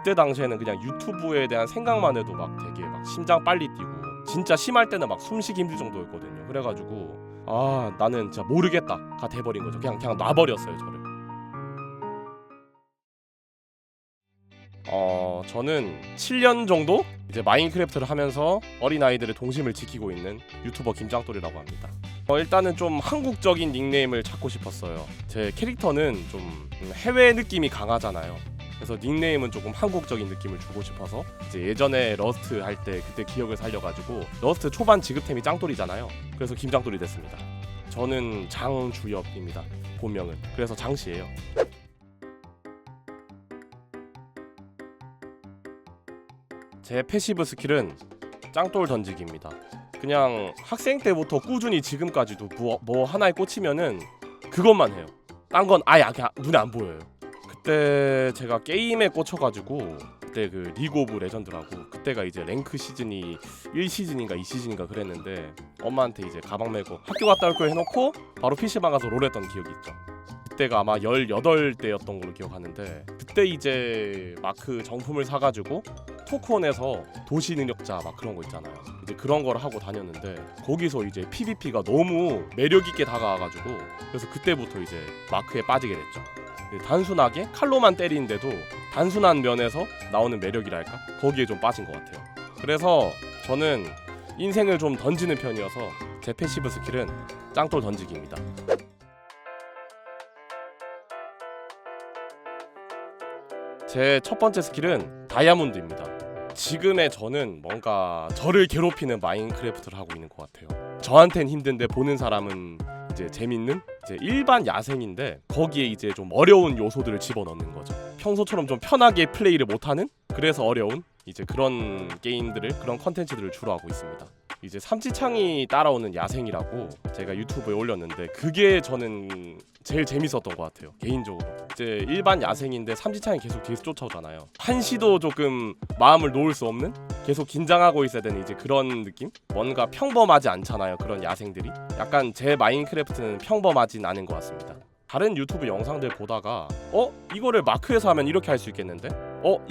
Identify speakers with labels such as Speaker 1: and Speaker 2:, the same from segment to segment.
Speaker 1: 그때 당시에는 그냥 유튜브에 대한 생각만 해도 막 되게 막 심장 빨리 뛰고 진짜 심할 때는 막 숨쉬기 힘들 정도였거든요. 그래가지고 아 나는 진짜 모르겠다가 돼버린 거죠. 그냥 놔버렸어요 저를. 저는 7년 정도 이제 마인크래프트를 하면서 어린아이들의 동심을 지키고 있는 유튜버 김장돌이라고 합니다. 일단은 좀 한국적인 닉네임을 찾고 싶었어요. 제 캐릭터는 좀 해외 느낌이 강하잖아요. 그래서 닉네임은 조금 한국적인 느낌을 주고 싶어서 이제 예전에 러스트 할 때 그때 기억을 살려가지고 러스트 초반 지급템이 짱돌이잖아요. 그래서 김장돌이 됐습니다. 저는 장주엽입니다. 본명은. 그래서 장씨예요. 제 패시브 스킬은 짱돌 던지기입니다. 그냥 학생 때부터 꾸준히 지금까지도 뭐 하나에 꽂히면은 그것만 해요. 딴 건 아예 그냥 눈에 안 보여요. 그때 제가 게임에 꽂혀가지고 그때 그 리그 오브 레전드라고 그때가 이제 랭크 시즌이 1시즌인가 2시즌인가 그랬는데 엄마한테 이제 가방 메고 학교 갔다 올 거 해놓고 바로 PC방 가서 롤 했던 기억이 있죠. 그때가 아마 18대였던 걸로 기억하는데 그때 이제 마크 정품을 사가지고 토크온에서 도시 능력자 막 그런 거 있잖아요. 이제 그런 걸 하고 다녔는데 거기서 이제 PVP가 너무 매력 있게 다가와가지고 그래서 그때부터 이제 마크에 빠지게 됐죠. 단순하게 칼로만 때리는데도 단순한 면에서 나오는 매력이랄까? 거기에 좀 빠진 것 같아요. 그래서 저는 인생을 좀 던지는 편이어서 제 패시브 스킬은 짱돌 던지기입니다. 제 첫 번째 스킬은 다이아몬드입니다. 지금의 저는 뭔가 저를 괴롭히는 마인크래프트를 하고 있는 것 같아요. 저한텐 힘든데 보는 사람은 이제 재밌는 이제 일반 야생인데 거기에 이제 좀 어려운 요소들을 집어넣는 거죠. 평소처럼 좀 편하게 플레이를 못하는 그래서 어려운 이제 그런 게임들을 그런 컨텐츠들을 주로 하고 있습니다. 이제 삼지창이 따라오는 야생이라고 제가 유튜브에 올렸는데 그게 저는 제일 재밌었던 것 같아요. 개인적으로 이제 일반 야생인데 삼지창이 계속 뒤에서 쫓아오잖아요. 한시도 조금 마음을 놓을 수 없는 계속 긴장하고 있어야 되는 이제 그런 느낌? 뭔가 평범하지 않잖아요. 그런 야생들이 약간 제 마인크래프트는 평범하진 않은 것 같습니다. 다른 유튜브 영상들 보다가 이거를 마크에서 하면 이렇게 할 수 있겠는데?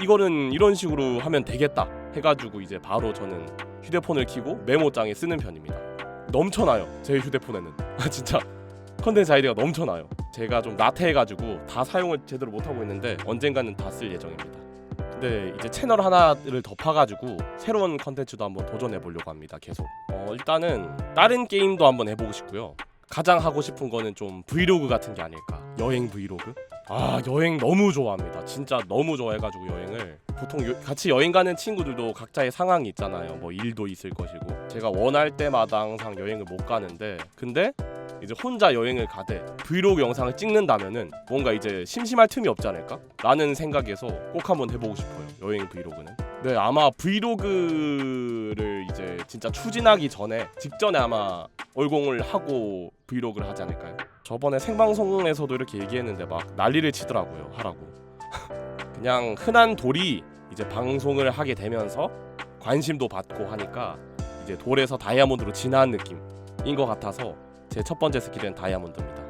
Speaker 1: 이거는 이런 식으로 하면 되겠다 해가지고 이제 바로 저는 휴대폰을 켜고 메모장에 쓰는 편입니다. 넘쳐나요 제 휴대폰에는. 진짜 컨텐츠 아이디가 넘쳐나요. 제가 좀 나태해가지고 다 사용을 제대로 못하고 있는데 언젠가는 다 쓸 예정입니다. 근데 이제 채널 하나를 더 파가지고 새로운 컨텐츠도 한번 도전해보려고 합니다. 계속 일단은 다른 게임도 한번 해보고 싶고요. 가장 하고 싶은 거는 좀 브이로그 같은 게 아닐까. 여행 브이로그? 여행 너무 좋아합니다. 진짜 너무 좋아해가지고 여행을 보통 같이 여행 가는 친구들도 각자의 상황이 있잖아요. 뭐 일도 있을 것이고 제가 원할 때마다 항상 여행을 못 가는데 근데 이제 혼자 여행을 가되 브이로그 영상을 찍는다면은 뭔가 이제 심심할 틈이 없지 않을까? 라는 생각에서 꼭 한번 해보고 싶어요. 여행 브이로그는. 네, 아마 브이로그를 이제 진짜 추진하기 직전에 아마 얼공을 하고 브이로그를 하지 않을까요? 저번에 생방송에서도 이렇게 얘기했는데 막 난리를 치더라고요. 하라고. 그냥 흔한 돌이 이제 방송을 하게 되면서 관심도 받고 하니까 이제 돌에서 다이아몬드로 진화한 느낌인 것 같아서 제 첫 번째 스킬은 다이아몬드입니다.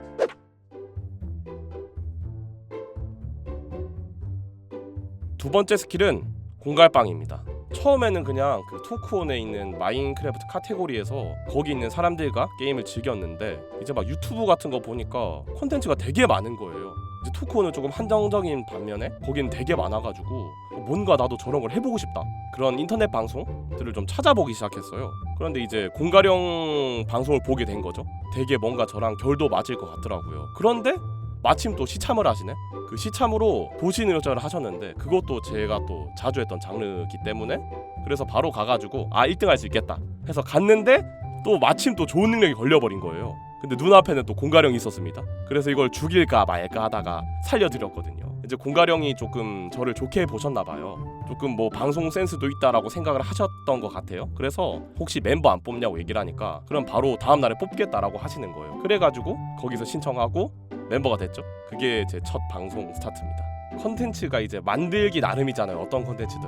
Speaker 1: 두 번째 스킬은 공갈빵입니다. 처음에는 그냥 그 토크온에 있는 마인크래프트 카테고리에서 거기 있는 사람들과 게임을 즐겼는데 이제 막 유튜브 같은 거 보니까 콘텐츠가 되게 많은 거예요. 이제 토크온은 조금 한정적인 반면에 거긴 되게 많아가지고 뭔가 나도 저런 걸 해보고 싶다. 그런 인터넷 방송들을 좀 찾아보기 시작했어요. 그런데 이제 공가령 방송을 보게 된 거죠. 되게 뭔가 저랑 결도 맞을 것 같더라고요. 그런데 마침 또 시참을 하시네. 그 시참으로 도시 능력자를 하셨는데 그것도 제가 또 자주 했던 장르이기 때문에 그래서 바로 가가지고 1등 할 수 있겠다 해서 갔는데 또 마침 또 좋은 능력이 걸려버린 거예요. 근데 눈앞에는 또 공가령이 있었습니다. 그래서 이걸 죽일까 말까 하다가 살려드렸거든요. 이제 공가령이 조금 저를 좋게 보셨나봐요. 조금 뭐 방송 센스도 있다라고 생각을 하셨던 것 같아요. 그래서 혹시 멤버 안 뽑냐고 얘기를 하니까 그럼 바로 다음날에 뽑겠다라고 하시는 거예요. 그래가지고 거기서 신청하고 멤버가 됐죠. 그게 제 첫 방송 스타트입니다. 컨텐츠가 이제 만들기 나름이잖아요. 어떤 컨텐츠든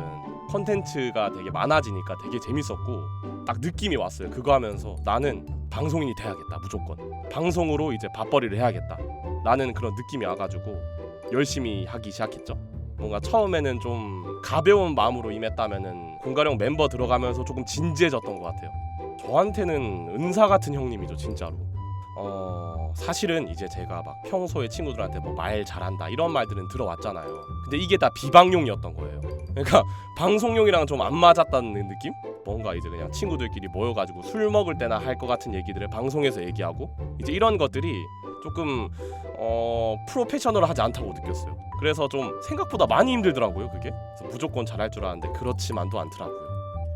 Speaker 1: 컨텐츠가 되게 많아지니까 되게 재밌었고 딱 느낌이 왔어요. 그거 하면서 나는 방송인이 돼야겠다. 무조건 방송으로 이제 밥벌이를 해야겠다 라는 그런 느낌이 와가지고 열심히 하기 시작했죠. 뭔가 처음에는 좀 가벼운 마음으로 임했다면은 공가령 멤버 들어가면서 조금 진지해졌던 것 같아요. 저한테는 은사 같은 형님이죠, 진짜로. 사실은 이제 제가 막 평소에 친구들한테 뭐 말 잘한다 이런 말들은 들어왔잖아요. 근데 이게 다 비방용이었던 거예요. 그러니까 방송용이랑 좀 안 맞았다는 느낌? 뭔가 이제 그냥 친구들끼리 모여가지고 술 먹을 때나 할 것 같은 얘기들을 방송에서 얘기하고 이제 이런 것들이 조금 프로페셔널하지 않다고 느꼈어요. 그래서 좀 생각보다 많이 힘들더라고요, 그게. 그래서 무조건 잘할 줄 알았는데 그렇지만도 않더라고요.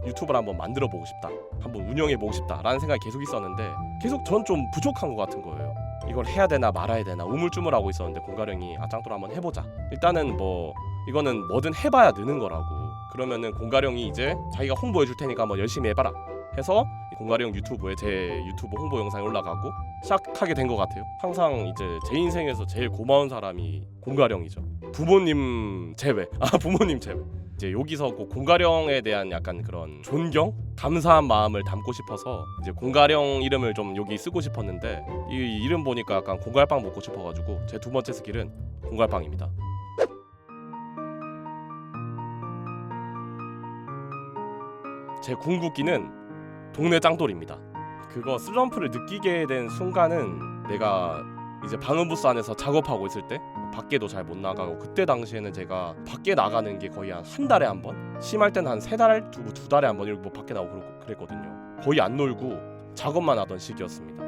Speaker 1: 유튜브를 한번 만들어 보고 싶다, 한번 운영해 보고 싶다라는 생각이 계속 있었는데 계속 전 좀 부족한 것 같은 거예요. 이걸 해야 되나 말아야 되나 우물쭈물하고 있었는데 공가령이 짱돌 한번 해보자. 일단은 뭐 이거는 뭐든 해봐야 느는 거라고. 그러면은 공가령이 이제 자기가 홍보해 줄 테니까 한번 열심히 해봐라 해서 공가령 유튜브에 제 유튜브 홍보 영상이 올라가고 시작하게 된 것 같아요. 항상 이제 제 인생에서 제일 고마운 사람이 공가령이죠. 부모님 제외. 부모님 제외. 이제 여기서 꼭 공가령에 대한 약간 그런 존경, 감사한 마음을 담고 싶어서 이제 공가령 이름을 좀 여기 쓰고 싶었는데 이 이름 보니까 약간 공갈빵 먹고 싶어가지고 제 두 번째 스킬은 공갈빵입니다. 제 궁극기는 동네 짱돌입니다. 그거 슬럼프를 느끼게 된 순간은 내가 이제 방음부스 안에서 작업하고 있을 때 밖에도 잘 못 나가고 그때 당시에는 제가 밖에 나가는 게 거의 한 달에 한 번? 심할 때는 한 3달, 두 달에 한 번 이렇게 뭐 밖에 나오고 그랬거든요. 거의 안 놀고 작업만 하던 시기였습니다.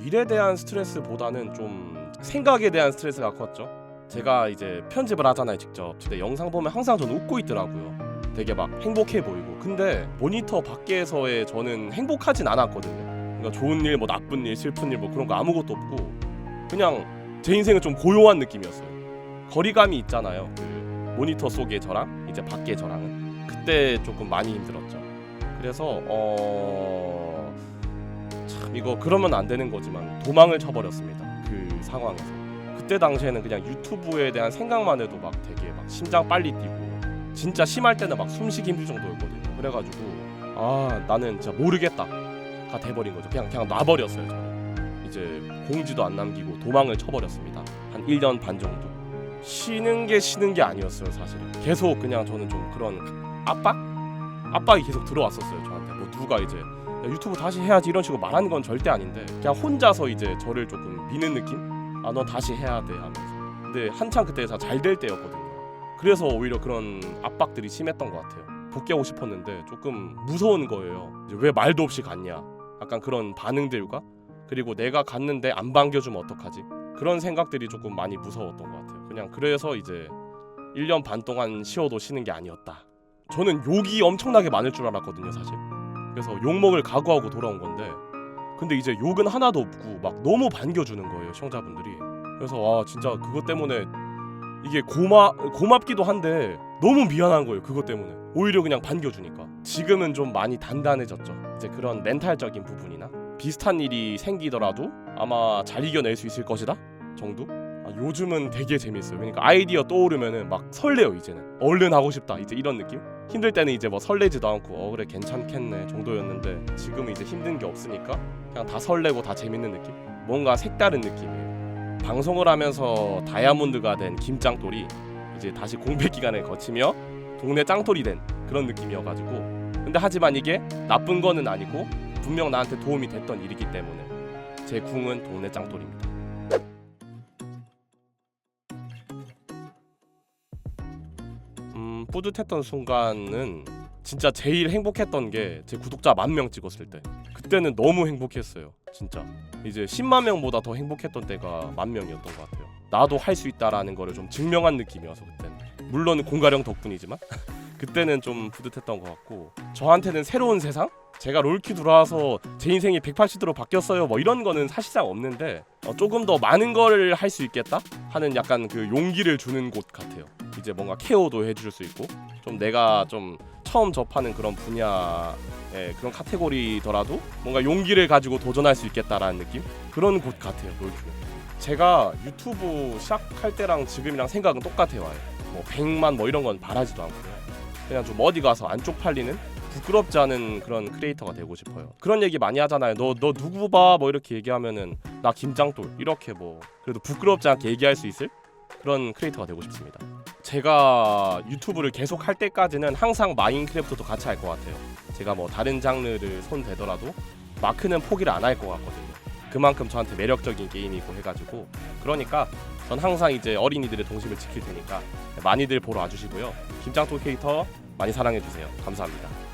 Speaker 1: 일에 대한 스트레스보다는 좀 생각에 대한 스트레스가 컸죠. 제가 이제 편집을 하잖아요, 직접. 근데 영상 보면 항상 저는 웃고 있더라고요. 되게 막 행복해 보이고. 근데 모니터 밖에서의 저는 행복하진 않았거든요. 그러니까 좋은 일, 뭐 나쁜 일, 슬픈 일 뭐 그런 거 아무것도 없고 그냥 제 인생은 좀 고요한 느낌이었어요. 거리감이 있잖아요. 그 모니터 속의 저랑 이제 밖의 저랑은 그때 조금 많이 힘들었죠. 그래서 참 이거 그러면 안 되는 거지만 도망을 쳐버렸습니다. 그 상황에서. 그때 당시에는 그냥 유튜브에 대한 생각만 해도 막 되게 막 심장 빨리 뛰고 진짜 심할 때는 막 숨쉬기 힘들 정도였거든요. 그래가지고 나는 진짜 모르겠다가 돼버린 거죠. 그냥 놔버렸어요. 저는. 이제 공지도 안 남기고 도망을 쳐버렸습니다. 한 1년 반 정도. 쉬는 게 아니었어요, 사실은. 계속 그냥 저는 좀 그런 압박이 계속 들어왔었어요, 저한테. 뭐 누가 이제 야, 유튜브 다시 해야지 이런 식으로 말하는 건 절대 아닌데 그냥 혼자서 이제 저를 조금 미는 느낌? 너 다시 해야 돼 하면서. 근데 한창 그때 다 잘 될 때였거든요. 그래서 오히려 그런 압박들이 심했던 것 같아요. 복귀하고 싶었는데 조금 무서운 거예요. 이제 왜 말도 없이 갔냐? 약간 그런 반응들과 그리고 내가 갔는데 안 반겨주면 어떡하지? 그런 생각들이 조금 많이 무서웠던 것 같아요. 그냥 그래서 이제 1년 반 동안 쉬어도 쉬는 게 아니었다. 저는 욕이 엄청나게 많을 줄 알았거든요, 사실. 그래서 욕먹을 각오하고 돌아온 건데 근데 이제 욕은 하나도 없고 막 너무 반겨주는 거예요, 시청자분들이. 그래서 진짜 그것 때문에 이게 고맙기도 한데 너무 미안한 거예요, 그것 때문에. 오히려 그냥 반겨주니까. 지금은 좀 많이 단단해졌죠. 이제 그런 멘탈적인 부분이나 비슷한 일이 생기더라도 아마 잘 이겨낼 수 있을 것이다 정도? 요즘은 되게 재밌어요. 그러니까 아이디어 떠오르면은 막 설레요. 이제는 얼른 하고 싶다 이제 이런 느낌? 힘들 때는 이제 뭐 설레지도 않고 그래 괜찮겠네 정도였는데 지금은 이제 힘든 게 없으니까 그냥 다 설레고 다 재밌는 느낌? 뭔가 색다른 느낌이에요. 방송을 하면서 다이아몬드가 된 김짱돌이 이제 다시 공백 기간을 거치며 동네 짱돌이 된 그런 느낌이어가지고 근데 하지만 이게 나쁜 거는 아니고 분명 나한테 도움이 됐던 일이기 때문에 제 궁은 동네 짱돌입니다. 뿌듯했던 순간은 진짜 제일 행복했던 게 제 구독자 10,000명 찍었을 때. 그때는 너무 행복했어요. 진짜 이제 10만 명보다 더 행복했던 때가 10,000명이었던 것 같아요. 나도 할 수 있다라는 거를 좀 증명한 느낌이어서 그때는. 물론 공가령 덕분이지만 그때는 좀 뿌듯했던 것 같고 저한테는 새로운 세상? 제가 롤큐 들어와서 제 인생이 180도로 바뀌었어요 뭐 이런 거는 사실상 없는데 조금 더 많은 걸 할 수 있겠다 하는 약간 그 용기를 주는 곳 같아요. 이제 뭔가 케어도 해줄 수 있고 좀 내가 좀 처음 접하는 그런 분야의 그런 카테고리더라도 뭔가 용기를 가지고 도전할 수 있겠다라는 느낌? 그런 곳 같아요, 롤큐. 제가 유튜브 시작할 때랑 지금이랑 생각은 똑같아요. 뭐 100만 뭐 이런 건 바라지도 않고요. 그냥 좀 어디 가서 안 쪽팔리는 부끄럽지 않은 그런 크리에이터가 되고 싶어요. 그런 얘기 많이 하잖아요. 너 누구 봐? 뭐 이렇게 얘기하면은 나 김짱돌 이렇게 뭐 그래도 부끄럽지 않게 얘기할 수 있을 그런 크리에이터가 되고 싶습니다. 제가 유튜브를 계속 할 때까지는 항상 마인크래프트도 같이 할 것 같아요. 제가 뭐 다른 장르를 손대더라도 마크는 포기를 안 할 것 같거든요. 그만큼 저한테 매력적인 게임이고 해가지고, 그러니까 전 항상 이제 어린이들의 동심을 지킬 테니까 많이들 보러 와주시고요. 김짱토 캐릭터 많이 사랑해주세요. 감사합니다.